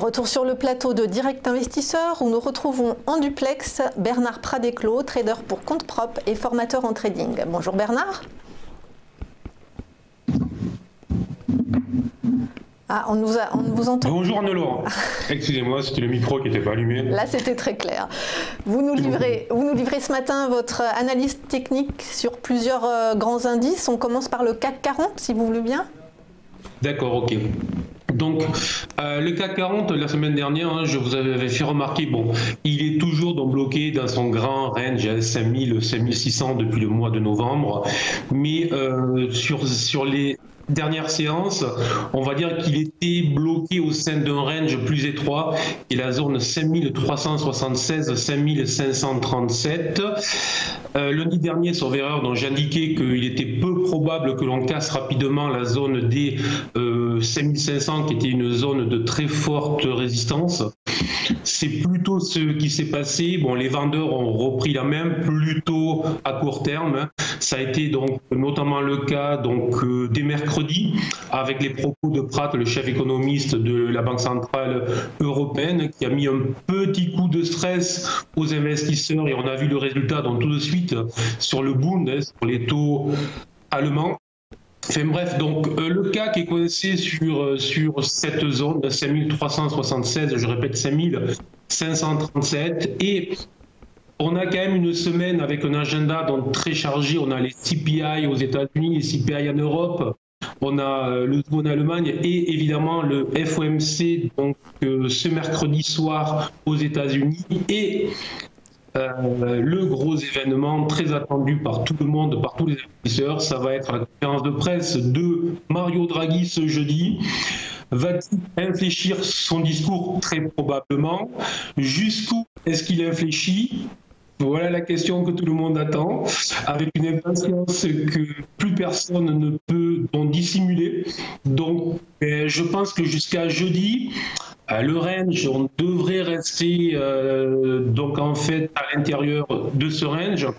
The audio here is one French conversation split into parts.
Retour sur le plateau de Direct Investisseur où nous retrouvons en duplex Bernard Pradeclos, trader pour compte propre et formateur en trading. Bonjour Bernard. Ah, on ne vous entend. Bonjour Anne-Laure. Excusez-moi, c'était le micro qui n'était pas allumé. Là, c'était très clair. Vous nous livrez ce matin votre analyse technique sur plusieurs grands indices. On commence par le CAC 40, si vous voulez bien. D'accord, ok. Donc, le CAC 40, la semaine dernière, je vous avais fait remarquer, bon, il est toujours donc bloqué dans son grand range à 5000, 5600 depuis le mois de novembre. Mais sur les dernière séance, on va dire qu'il était bloqué au sein d'un range plus étroit, qui est la zone 5376-5537. Lundi dernier, sauf erreur, dont j'indiquais qu'il était peu probable que l'on casse rapidement la zone des 5500, qui était une zone de très forte résistance. C'est plutôt ce qui s'est passé. Bon, les vendeurs ont repris la main plutôt à court terme. Ça a été donc notamment le cas dès mercredi avec les propos de Pratt, le chef économiste de la Banque centrale européenne, qui a mis un petit coup de stress aux investisseurs et on a vu le résultat donc tout de suite sur le Bund, sur les taux allemands. Enfin bref, donc le CAC est coincé sur cette zone de 5376, je répète 5537, et on a quand même une semaine avec un agenda donc très chargé. On a les CPI aux États-Unis, les CPI en Europe, on a le taux en Allemagne et évidemment le FOMC donc ce mercredi soir aux États-Unis et le gros événement très attendu par tout le monde, par tous les investisseurs, ça va être la conférence de presse de Mario Draghi ce jeudi. Va-t-il infléchir son discours? Très probablement. Jusqu'où est-ce qu'il infléchit? Voilà la question que tout le monde attend, avec une impatience que plus personne ne peut donc dissimuler. Donc, je pense que jusqu'à jeudi, le range, on devrait rester donc en fait à l'intérieur de ce range.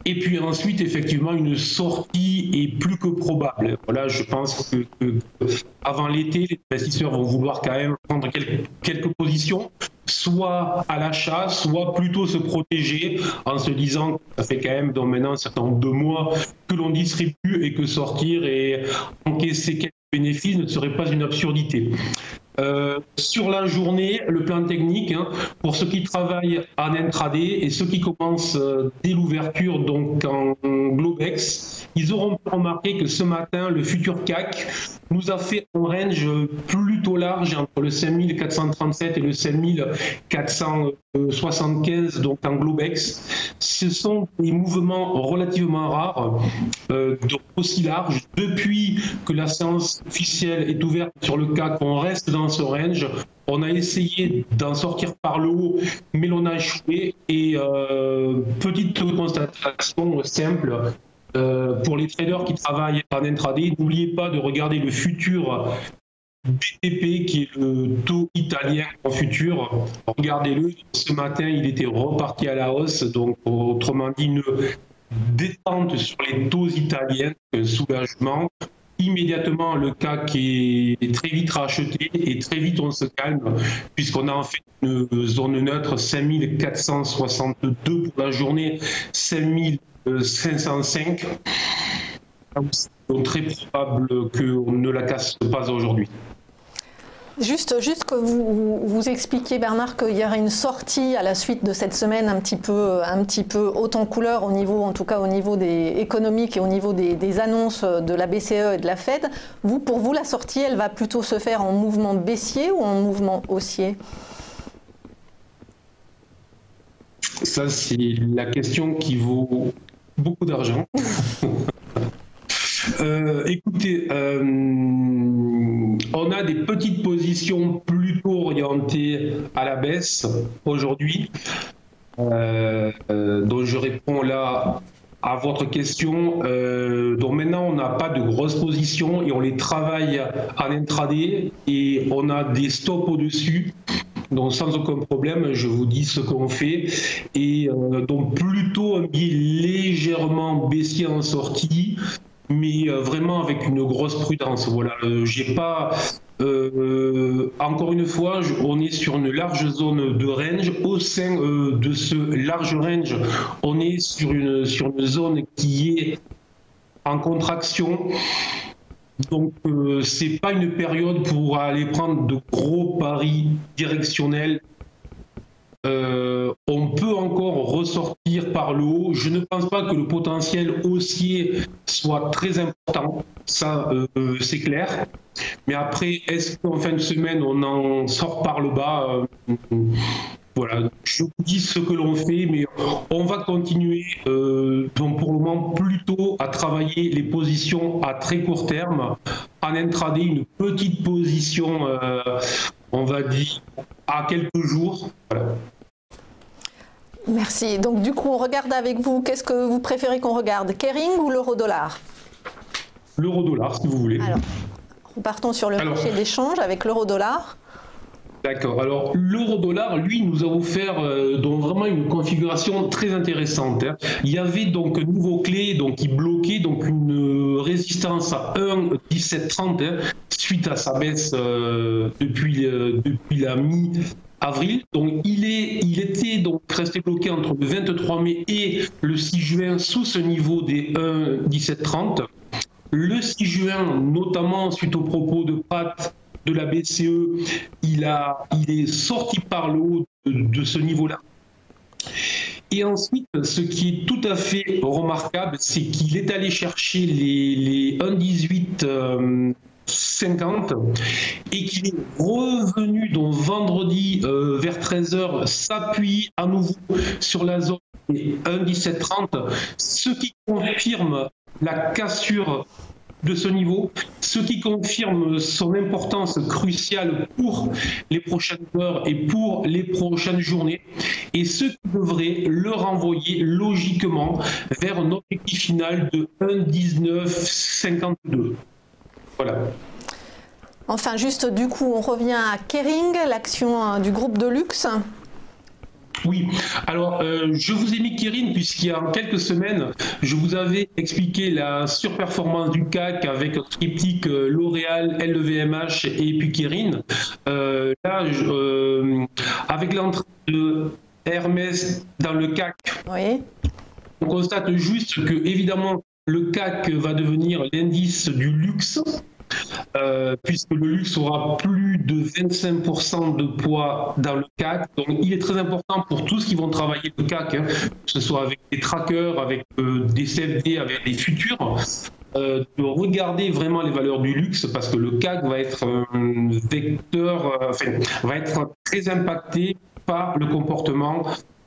Et puis ensuite, effectivement, une sortie est plus que probable. Voilà, je pense que avant l'été, les investisseurs vont vouloir quand même prendre quelques positions, soit à l'achat, soit plutôt se protéger en se disant que ça fait quand même donc maintenant un certain nombre de mois que l'on distribue et que sortir et encaisser quelques bénéfices ne serait pas une absurdité. Sur la journée, le plan technique, pour ceux qui travaillent en intraday et ceux qui commencent dès l'ouverture donc en Globex, ils auront remarqué que ce matin, le futur CAC nous a fait un range plutôt large entre le 5437 et le 5475 donc en Globex. Ce sont des mouvements relativement rares, aussi larges. Depuis que la séance officielle est ouverte sur le CAC, on reste dans ce range. On a essayé d'en sortir par le haut, mais l'on a échoué. Et petite constatation simple, pour les traders qui travaillent en intraday, n'oubliez pas de regarder le futur BTP, qui est le taux italien en futur. Regardez-le, ce matin, il était reparti à la hausse. Donc, autrement dit, une détente sur les taux italiens, un soulagement. Immédiatement, le CAC est très vite racheté et très vite on se calme puisqu'on a en fait une zone neutre 5462 pour la journée, 5505. Donc très probable qu'on ne la casse pas aujourd'hui. Juste que vous expliquiez, Bernard, qu'il y aurait une sortie à la suite de cette semaine un petit peu haute en couleur au niveau, en tout cas au niveau des économiques et au niveau des annonces de la BCE et de la Fed. Pour vous, la sortie, elle va plutôt se faire en mouvement baissier ou en mouvement haussier? Ça, c'est la question qui vaut beaucoup d'argent. Écoutez, on a des petites positions plutôt orientées à la baisse aujourd'hui. Donc je réponds là à votre question. Donc maintenant, on n'a pas de grosses positions et on les travaille en intraday et on a des stops au-dessus. Donc sans aucun problème, je vous dis ce qu'on fait. Et donc plutôt un biais légèrement baissier en sortie, mais vraiment avec une grosse prudence. Voilà, j'ai pas encore une fois, on est sur une large zone de range. Au sein de ce large range, on est sur une zone qui est en contraction. Donc, c'est pas une période pour aller prendre de gros paris directionnels. On peut encore ressortir par le haut. Je ne pense pas que le potentiel haussier soit très important, ça c'est clair. Mais après, est-ce qu'en fin de semaine on en sort par le bas? Voilà, je vous dis ce que l'on fait, mais on va continuer donc pour le moment plutôt à travailler les positions à très court terme, en intraday, une petite position, on va dire, à quelques jours. Voilà. Merci. Donc du coup, on regarde avec vous, qu'est-ce que vous préférez qu'on regarde, Kering ou l'euro-dollar? L'euro-dollar, si vous voulez. Alors, repartons sur le marché d'échange avec l'euro-dollar. D'accord. Alors, l'euro-dollar, lui, nous a offert donc vraiment une configuration très intéressante. Hein. Il y avait donc un nouveau clé donc, qui bloquait donc, une résistance à 1,1730 hein, suite à sa baisse depuis la mi-avril. Donc, il était donc resté bloqué entre le 23 mai et le 6 juin sous ce niveau des 1,1730. Le 6 juin, notamment suite aux propos de Pat de la BCE, il est sorti par le haut de ce niveau-là. Et ensuite, ce qui est tout à fait remarquable, c'est qu'il est allé chercher les 1,1850 et qu'il est revenu donc vendredi vers 13h s'appuie à nouveau sur la zone des 1,1730, ce qui confirme la cassure de ce niveau, ce qui confirme son importance cruciale pour les prochaines heures et pour les prochaines journées, et ce qui devrait le renvoyer logiquement vers un objectif final de 1,1952. Voilà. Enfin, juste du coup, on revient à Kering, l'action du groupe de luxe. Oui, alors je vous ai mis Kering puisqu'il y a quelques semaines, je vous avais expliqué la surperformance du CAC avec un triptyque L'Oréal, LVMH et puis Kering. Là, avec l'entrée de Hermès dans le CAC, oui. On constate juste que évidemment le CAC va devenir l'indice du luxe. Puisque le luxe aura plus de 25% de poids dans le CAC. Donc il est très important pour tous qui vont travailler le CAC, hein, que ce soit avec des trackers, avec des CFD, avec des futurs, de regarder vraiment les valeurs du luxe parce que le CAC va être un vecteur, va être très impacté par le comportement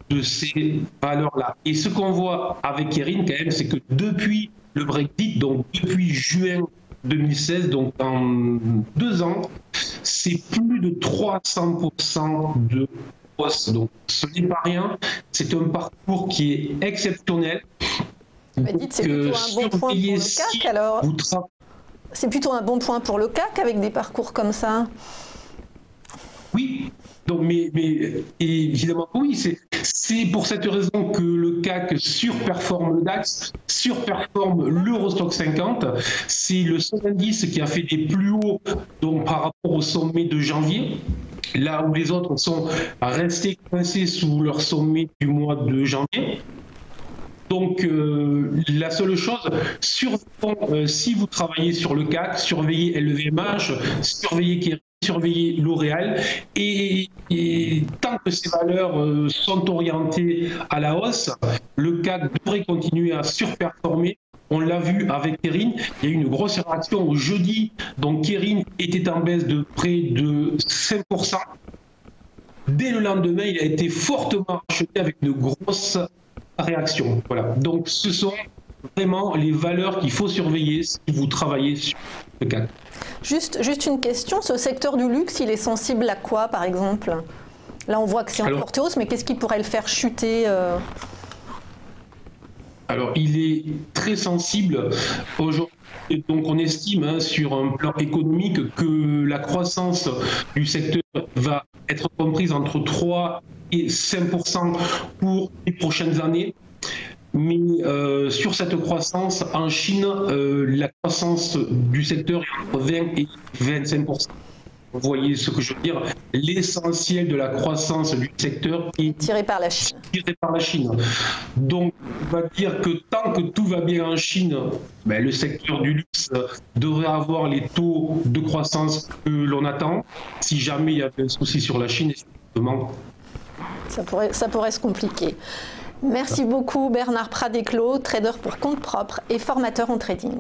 de ces valeurs-là. Et ce qu'on voit avec Kering quand même, c'est que depuis le Brexit, donc depuis juin 2016, donc en 2 ans, c'est plus de 300% de hausse. Donc ce n'est pas rien, c'est un parcours qui est exceptionnel. Dites, c'est plutôt un bon point pour le CAC alors. C'est plutôt un bon point pour le CAC avec des parcours comme ça. Oui, donc, mais évidemment oui, c'est pour cette raison que le CAC surperforme le DAX, surperforme l'Eurostock 50. C'est le seul indice qui a fait des plus hauts donc, par rapport au sommet de janvier, là où les autres sont restés coincés sous leur sommet du mois de janvier. Donc la seule chose, si vous travaillez sur le CAC, surveillez LVMH, surveillez Kering, surveiller L'Oréal et tant que ces valeurs sont orientées à la hausse, le CAC devrait continuer à surperformer. On l'a vu avec Kering, il y a eu une grosse réaction au jeudi, donc Kering était en baisse de près de 5%. Dès le lendemain, il a été fortement acheté avec une grosse réaction. Voilà. Donc ce sont vraiment les valeurs qu'il faut surveiller si vous travaillez sur le CAC. Juste une question, ce secteur du luxe, il est sensible à quoi par exemple? Là on voit que c'est en forte hausse, mais qu'est-ce qui pourrait le faire chuter Alors il est très sensible aujourd'hui. Donc on estime sur un plan économique que la croissance du secteur va être comprise entre 3 et 5% pour les prochaines années. Mais sur cette croissance, en Chine, la croissance du secteur est entre 20 et 25%. Vous voyez ce que je veux dire? L'essentiel de la croissance du secteur est tiré par la Chine. Donc, on va dire que tant que tout va bien en Chine, le secteur du luxe devrait avoir les taux de croissance que l'on attend. Si jamais il y avait un souci sur la Chine, effectivement, ça pourrait se compliquer. Merci beaucoup Bernard Pradeclos, trader pour compte propre et formateur en trading.